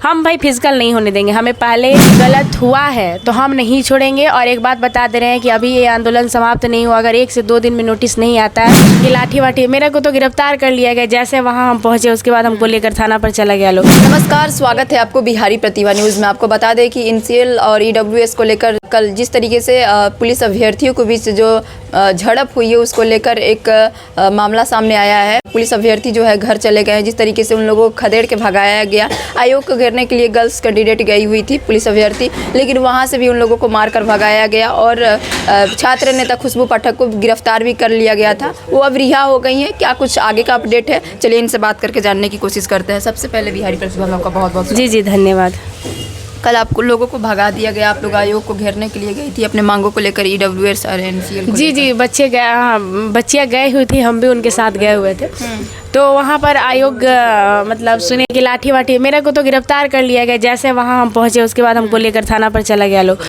हम भाई फिजिकल नहीं होने देंगे। हमें पहले गलत हुआ है तो हम नहीं छोड़ेंगे। और एक बात बता दे रहे हैं कि अभी ये आंदोलन समाप्त नहीं हुआ, अगर 1 से 2 दिन में नोटिस नहीं आता है कि लाठी वाठी, मेरे को तो गिरफ्तार कर लिया गया। जैसे वहाँ हम पहुँचे उसके बाद हमको लेकर थाना पर चला गया लोग। नमस्कार, स्वागत है आपको बिहारी प्रतिभा न्यूज़ में। आपको बता दें कि NCL और EWS को लेकर कल जिस तरीके से पुलिस अभ्यर्थियों के बीच जो झड़प हुई है उसको लेकर एक मामला सामने आया है। पुलिस अभ्यर्थी जो है घर चले गए हैं। जिस तरीके से उन लोगों को खदेड़ के भगाया गया। आयोग को घेरने के लिए गर्ल्स कैंडिडेट गई हुई थी पुलिस अभ्यर्थी, लेकिन वहां से भी उन लोगों को मारकर भगाया गया और छात्र नेता खुशबू पाठक को गिरफ्तार भी कर लिया गया था। वो अब रिहा हो गई हैं। क्या कुछ आगे का अपडेट है, चलिए इनसे बात करके जानने की कोशिश करते हैं। सबसे पहले बिहारी प्रतिभा में आपका बहुत बहुत जी धन्यवाद। कल आपको लोगों को भगा दिया गया, आप लोग आयोग को घेरने के लिए गई थी अपने मांगों को लेकर, EWS और NCL को जी बच्चियाँ गए हुई थी, हम भी उनके साथ गए हुए थे। तो वहाँ पर आयोग मतलब सुने कि लाठी वाठी, मेरे को तो गिरफ्तार कर लिया गया। जैसे वहाँ हम पहुँचे उसके बाद हमको लेकर थाना पर चला गया लोग।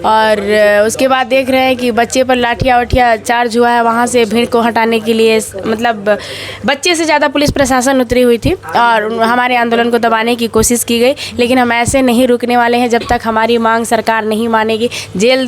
और उसके बाद देख रहे हैं कि बच्चे पर लाठियाँ वाठियाँ चार्ज हुआ है। वहाँ से भीड़ को हटाने के लिए मतलब बच्चे से ज़्यादा पुलिस प्रशासन उतरी हुई थी और हमारे आंदोलन को दबाने की कोशिश की गई। लेकिन हम ऐसे नहीं रुकने वाले हैं जब तक हमारी मांग सरकार नहीं मानेगी। जेल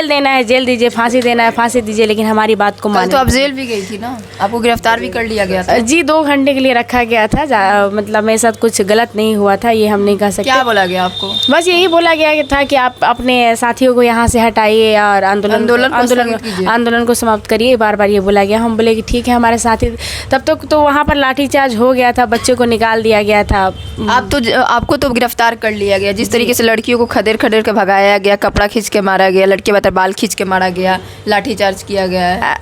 देना है जेल दीजिए, फांसी देना है फांसी दीजिए, लेकिन हमारी बात को माने। तो आप जेल भी गई थी ना, आपको गिरफ्तार भी कर लिया गया था। जी 2 घंटे के लिए रखा गया था। मतलब मेरे साथ कुछ गलत नहीं हुआ था, ये हम नहीं कह सकते। क्या बोला गया आपको? बस यही बोला गया था कि आप अपने साथियों को यहाँ से हटाइए और आंदोलन को समाप्त करिए। बार ये बोला गया। हम बोले कि ठीक है हमारे साथी। तब तक तो वहाँ पर लाठीचार्ज हो गया था, बच्चों को निकाल दिया गया था। आपको तो गिरफ्तार कर लिया गया। जिस तरीके से लड़कियों को खदेड़ के भगाया गया, कपड़ा खींच के मारा गया, लड़के बता बाल खींच के मारा गया, लाठीचार्ज किया गया है,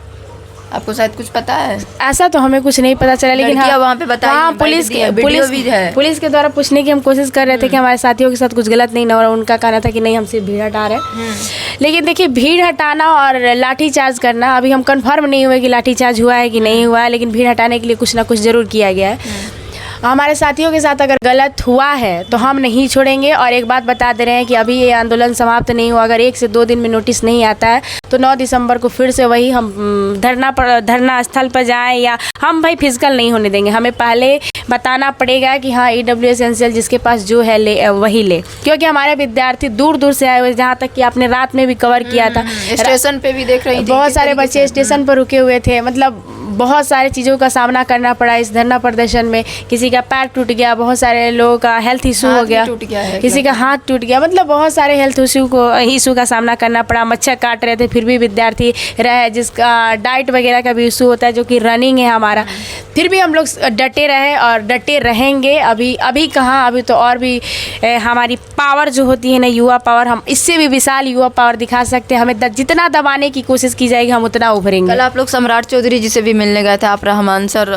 आपको शायद कुछ पता है? ऐसा तो हमें कुछ नहीं पता चला, लेकिन हाँ वहाँ पे बताइए। हाँ, पुलिस के द्वारा पूछने की हम कोशिश कर रहे थे कि हमारे साथियों के साथ कुछ गलत नहीं ना हो रहा। उनका कहना था कि नहीं, हम सिर्फ भीड़ हटा रहे हैं। लेकिन देखिए, भीड़ हटाना और लाठीचार्ज करना, अभी हम कंफर्म नहीं हुए कि लाठीचार्ज हुआ है कि नहीं हुआ है, लेकिन भीड़ हटाने के लिए कुछ ना कुछ जरूर किया गया है। हमारे साथियों के साथ अगर गलत हुआ है तो हम नहीं छोड़ेंगे। और एक बात बता दे रहे हैं कि अभी ये आंदोलन समाप्त नहीं हुआ, अगर 1 से 2 दिन में नोटिस नहीं आता है तो 9 दिसंबर को फिर से वही हम धरना स्थल पर जाएं, या हम भाई फिजिकल नहीं होने देंगे। हमें पहले बताना पड़ेगा कि हाँ EWS NCL जिसके पास जो है ले वही ले, क्योंकि हमारे विद्यार्थी दूर दूर से आए हुए। जहाँ तक कि आपने रात में भी कवर किया था, स्टेशन पे भी देख रही थी बहुत सारे बच्चे स्टेशन पर रुके हुए थे। मतलब बहुत सारे चीज़ों का सामना करना पड़ा इस धरना प्रदर्शन में। किसी का पैर टूट गया, बहुत सारे लोगों का हेल्थ इशू हो गया, किसी का हाथ टूट गया। मतलब बहुत सारे हेल्थ इशू का सामना करना पड़ा। मच्छर काट रहे थे फिर भी विद्यार्थी रहे, जिसका डाइट वगैरह का भी इशू होता है, जो कि रनिंग है हमारा। फिर भी हम लोग डटे रहे और डटे रहेंगे। अभी कहाँ, अभी तो और भी हमारी पावर जो होती है ना, युवा पावर, हम इससे भी विशाल युवा पावर दिखा सकते हैं। हमें जितना दबाने की कोशिश की जाएगी हम उतना उभरेंगे। कल आप लोग सम्राट चौधरी जी से भी मिलने गए थे, आप रहमान सर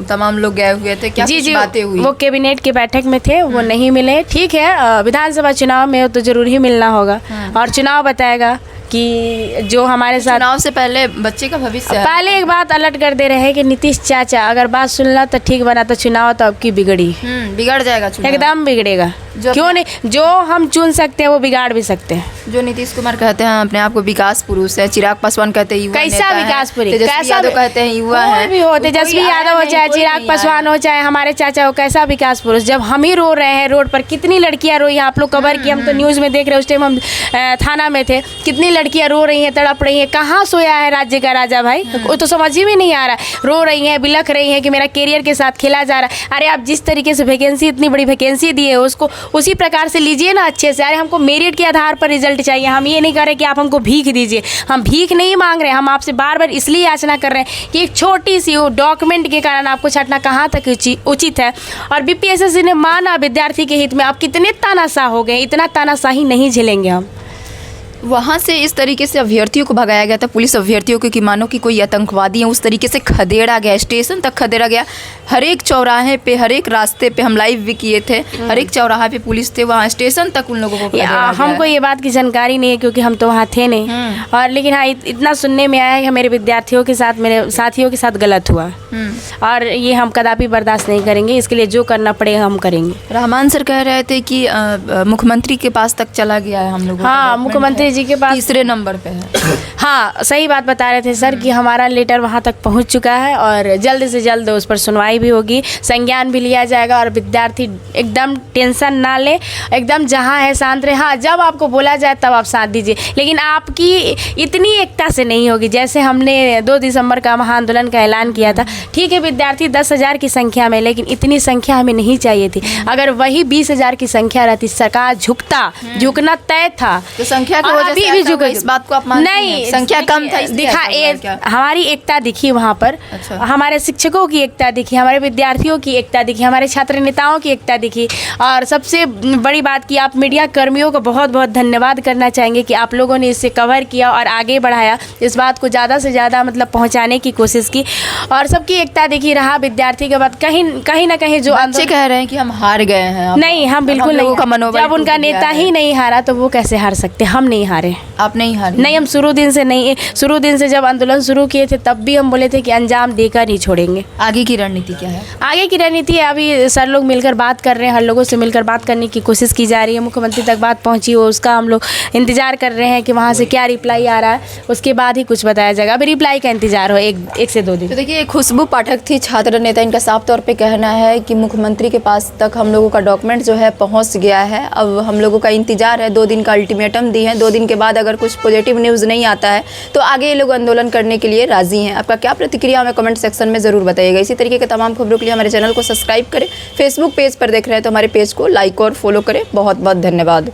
तमाम लोग गए हुए थे, क्या कुछ बातें हुई? वो कैबिनेट की बैठक में थे, वो नहीं मिले। ठीक है, विधानसभा चुनाव में तो जरूर ही मिलना होगा और चुनाव बताएगा कि जो हमारे साथ। चुनाव से पहले बच्चे का भविष्य है। पहले एक बात अलर्ट कर दे रहे हैं कि नीतीश चाचा अगर बात सुनना तो ठीक बना, तो चुनाव तो अब की बिगड़ी, बिगड़ जाएगा चुनाव, एकदम बिगड़ेगा। क्यों नहीं, जो हम चुन सकते हैं वो बिगाड़ भी सकते हैं। जो नीतीश कुमार कहते हैं अपने आप को विकास पुरुष है, चिराग पासवान कहते हैं युवा, कैसा विकास पुरुष, कैसा यादव कहते हैं युवा है, भी हो तेजस्वी यादव हो चाहे चिराग पासवान हो चाहे हमारे चाचा हो, कैसा विकास पुरुष। जब हम ही रो रहे हैं रोड पर, कितनी लड़कियां रोई, आप लोग कवर की, हम तो न्यूज़ में देख रहे हैं। उस टाइम हम थाना में थे, कितनी लड़कियां रो रही हैं, तड़प रही हैं। कहाँ सोया है राज्य का राजा भाई, वो तो समझ ही में नहीं आ रहा है। रो रही हैं, बिलख रही हैं कि मेरा कैरियर के साथ खेला जा रहा है। अरे आप जिस तरीके से वैकेंसी, इतनी बड़ी वैकेंसी दी है, उसको उसी प्रकार से लीजिए ना अच्छे से। अरे हमको मेरिट के आधार पर रिजल्ट चाहिए। हम ये नहीं कर रहे कि आप हमको भीख दीजिए, हम भीख नहीं मांग रहे। हम आपसे बार बार इसलिए याचना कर रहे हैं कि एक छोटी सी डॉक्यूमेंट के कारण आपको छांटना कहाँ तक उचित है। और BPSSC ने माना विद्यार्थी के हित में। आप कितने तानाशाह हो गए, इतना तानाशाही नहीं झेलेंगे हम। वहाँ से इस तरीके से अभ्यर्थियों को भगाया गया था, पुलिस अभ्यर्थियों को, कि मानो कि कोई आतंकवादी है, उस तरीके से खदेड़ा गया, स्टेशन तक खदेड़ा गया। हर एक चौराहे पे, हर एक रास्ते पे हम लाइव भी किए थे, हर एक चौराहे पे पुलिस थे, वहाँ स्टेशन तक उन लोगों को हमको ये बात की जानकारी नहीं है क्योंकि हम तो वहाँ थे नहीं। और लेकिन हाँ, इतना सुनने में आया है कि मेरे विद्यार्थियों के साथ, मेरे साथियों के साथ गलत हुआ। और ये हम कदापि बर्दाश्त नहीं करेंगे। इसके लिए जो करना पड़ेगा हम करेंगे। रहमान सर कह रहे थे कि मुख्यमंत्री के पास तक चला गया है हम लोगों का हाँ, document मुख्यमंत्री है, जी के पास तीसरे नंबर पे है। हाँ, सही बात बता रहे थे सर कि हमारा लेटर वहाँ तक पहुँच चुका है और जल्द से जल्द उस पर सुनवाई भी होगी, संज्ञान भी लिया जाएगा और विद्यार्थी एकदम टेंशन ना ले, एकदम जहाँ है शांत रहे। हाँ, जब आपको बोला जाए तब आप साथ दीजिए, लेकिन आपकी इतनी एकता से नहीं होगी। जैसे हमने 2 दिसंबर का महाआंदोलन का ऐलान किया था, ठीक है विद्यार्थी 10,000 की संख्या में, लेकिन इतनी संख्या हमें नहीं चाहिए थी। अगर वही 20,000 की संख्या रहती, सरकार झुकना तय था। तो संख्या की और वजह अभी से भी ऐसा झुक हुआ, इस बात को आप मानती हैं? नहीं, संख्या कम था इसलिए दिखा ऐसा हुआ क्या? हमारी एकता दिखी वहाँ पर। अच्छा। हमारे शिक्षकों की एकता दिखी, हमारे विद्यार्थियों की एकता दिखी, हमारे छात्र नेताओं की एकता दिखी। और सबसे बड़ी बात कि आप मीडिया कर्मियों को बहुत बहुत धन्यवाद करना चाहेंगे कि आप लोगों ने इसे कवर किया और आगे बढ़ाया, इस बात को ज़्यादा से ज़्यादा मतलब पहुँचाने की कोशिश की और सबकी एकता दिखी। रहा विद्यार्थी के बाद कहीं ना कहीं जो बच्चे कह रहे हैं कि हम हार गए हैं। नहीं, हम बिल्कुल लोगों नहीं। का मनोबल जब उनका टूट गया नेता है। ही नहीं हारा तो वो कैसे हार सकते? हम नहीं हारे। आप नहीं हारे? नहीं, हम शुरू दिन से जब आंदोलन शुरू किए थे तब भी हम बोले थे कि अंजाम देकर नहीं छोड़ेंगे। आगे की रणनीति क्या है? आगे की रणनीति है, अभी सर लोग मिलकर बात कर रहे हैं, हर लोगों से मिलकर बात करने की कोशिश की जा रही है। मुख्यमंत्री तक बात पहुंची हो, उसका हम लोग इंतजार कर रहे हैं कि वहाँ से क्या रिप्लाई आ रहा है, उसके बाद ही कुछ बताया जाएगा। अभी रिप्लाई का इंतजार हो एक से 2 दिन। तो देखिए, खुशबू पाठक थी छात्र नेता, इनका साफ तौर पे कहना है कि मुख्यमंत्री के पास तक हम लोगों का डॉक्यूमेंट जो है पहुंच गया है। अब हम लोगों का इंतजार है, 2 दिन का अल्टीमेटम दी है, 2 दिन के बाद अगर कुछ पॉजिटिव न्यूज़ नहीं आता है तो आगे ये लोग आंदोलन करने के लिए राजी हैं। आपका क्या प्रतिक्रिया हमें कमेंट सेक्शन में ज़रूर बताइएगा। इसी तरीके के तमाम खबरों के लिए हमारे चैनल को सब्सक्राइब करें। फेसबुक पेज पर देख रहे हैं तो हमारे पेज को लाइक और फॉलो करें। बहुत बहुत धन्यवाद।